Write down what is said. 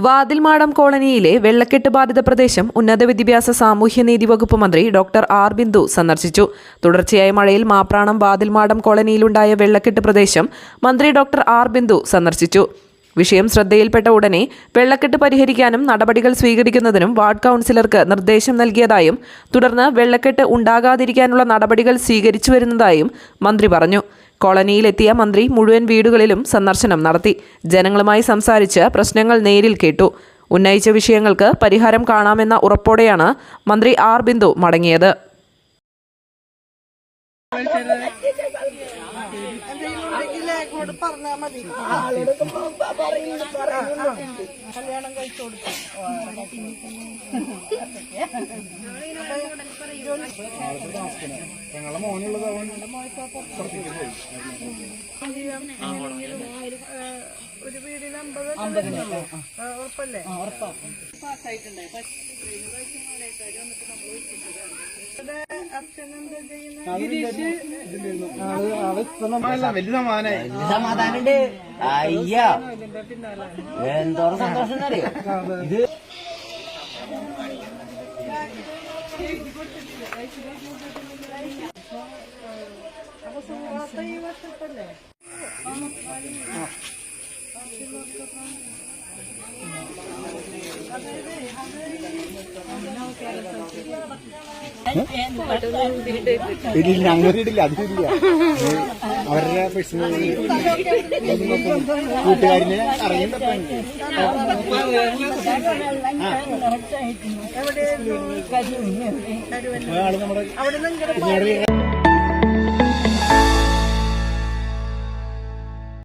വാതിൽമാടം കോളനിയിലെ വെള്ളക്കെട്ട് ബാധിത പ്രദേശം ഉന്നത വിദ്യാഭ്യാസ സാമൂഹ്യനീതി വകുപ്പ് മന്ത്രി ഡോക്ടർ ആർ ബിന്ദു സന്ദർശിച്ചു. തുടർച്ചയായ മഴയിൽ മാപ്രാണം വാതിൽമാടം കോളനിയിലുണ്ടായ വെള്ളക്കെട്ട് പ്രദേശം മന്ത്രി ഡോക്ടർ ആർ ബിന്ദു സന്ദർശിച്ചു. വിഷയം ശ്രദ്ധയിൽപ്പെട്ട ഉടനെ വെള്ളക്കെട്ട് പരിഹരിക്കാനും നടപടികൾ സ്വീകരിക്കുന്നതിനും വാർഡ് കൗൺസിലർക്ക് നിർദ്ദേശം നൽകിയതായും തുടർന്ന് വെള്ളക്കെട്ട് ഉണ്ടാകാതിരിക്കാനുള്ള നടപടികൾ സ്വീകരിച്ചു വരുന്നതായും മന്ത്രി പറഞ്ഞു. കോളനിയിലെത്തിയ മന്ത്രി മുഴുവൻ വീടുകളിലും സന്ദർശനം നടത്തി. ജനങ്ങളുമായി സംസാരിച്ച് പ്രശ്നങ്ങൾ നേരിൽ കേട്ടു. ഉന്നയിച്ച വിഷയങ്ങൾക്ക് പരിഹാരം കാണാമെന്ന ഉറപ്പോടെയാണ് മന്ത്രി ആർ ബിന്ദു മടങ്ങിയത്. ഒരു വീടിന് 50 ഉറപ്പല്ലേ? സമാധാനുണ്ട്. അയ്യോ എന്തോരം സന്തോഷം അറിയോ ഇത്. ഇല്ല, അങ്ങനെ ഇടില്ല, അതില്ല. അവരുടെ പേഴ്സണൽ കൂട്ടുകാരിനെ അറിയുന്നുണ്ട്. നമ്മുടെ